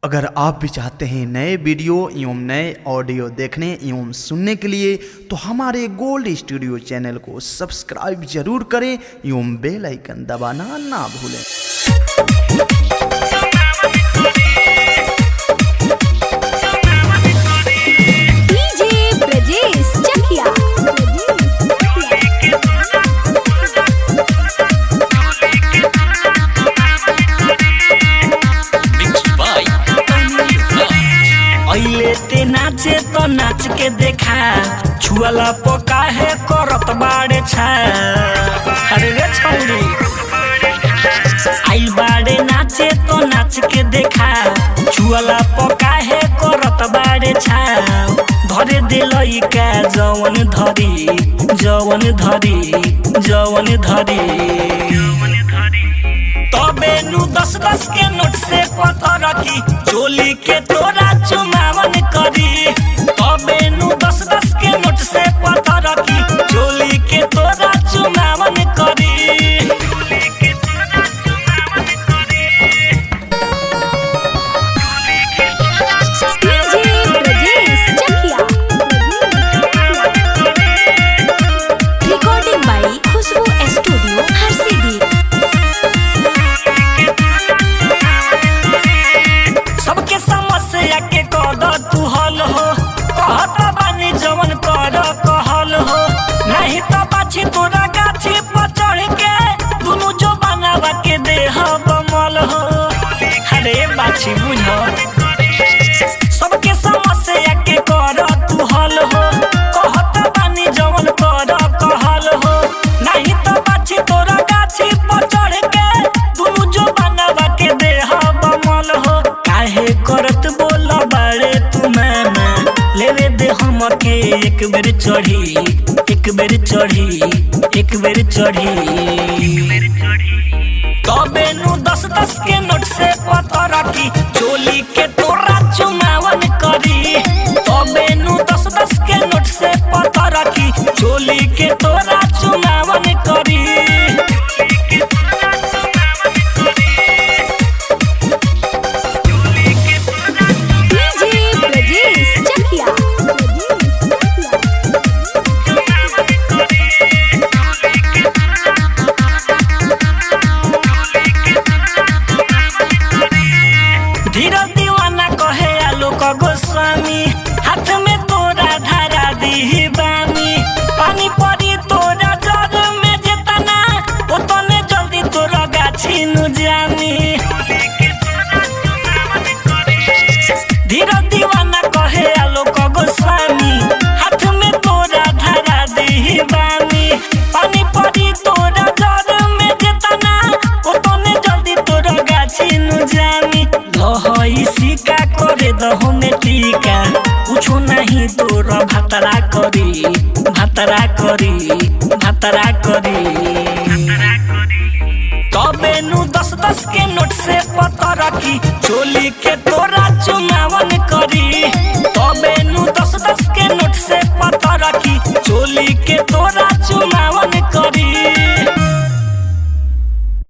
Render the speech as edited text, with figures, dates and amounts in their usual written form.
अगर आप भी चाहते हैं नए वीडियो एवं नए ऑडियो देखने एवं सुनने के लिए तो हमारे गोल्ड स्टूडियो चैनल को सब्सक्राइब जरूर करें एवं बेल आइकन दबाना ना भूलें। ते नाचे तो नाच के देखा छुअला पका है करत बाड़े छा। अरे रे छौरी आइल बाड़े नाचे तो नाच के देखा छुअला पका है करत बाड़े छा। धरे दिलई का जवन धरी जवन धरी जवन धरी तबे नु 10-10 के नोट से पता रखी चोली के तोरा चुमावन करी। तबे नु 10-10 के नोट से पता रखी चोली के तोरा चुमावन करी। रिकॉर्डिंग बाई खुशबू स्टूडियो हरसिद्धि। सबके समस्या के कद तू हल हो कहत बानी जवन कर कहल हो। नहीं तो बाछी तोरा गाछी पर चढ़ के दुनु जो बनावा के देह बमल हो। अरे बाछी बुझ सबके समस्या के कर तू हल हो कहत बानी जवन कर कहल हो। नहीं तो बाछी तोरा गाछी पर चढ़ के दुनु जो बनावा के देह बमल हो। काहे करत बोल बाड़े तू मामा लेवे दे हमके एक बेर चढ़ी एक बेर चढ़ी एक बेर चढ़ी। तबे नु 10-10 के नोट से पता रखी चोली के तोरा चुमावन करी। तबे नु 10-10 के नोट से पता रखी चोली के तोरा चुमावन करी। धीरज दीवाना कहे आलोक गोस्वामी हाथ में तोरा धारा दी बानी। पानी पड़ी तोरा जग में जेतना ओतने जल्दी तोरा गाछी नु जानी। धीरज दीवाना कहे आलोक गोस्वामी हाथ में तोरा धारा दी बानी। पानी पड़ी तोरा जग में जेतना ओतने जल्दी तोरा गाछी नु जानी। लहई सिका करे दहो में टीका कुछो नहीं तोरा भातरा करी भातरा करी भातरा करी। तबे नु 10-10 के नोट से पता रखी चोली के तोरा चुमावन करी। तबे नु 10-10 के नोट से पता रखी चोली के तोरा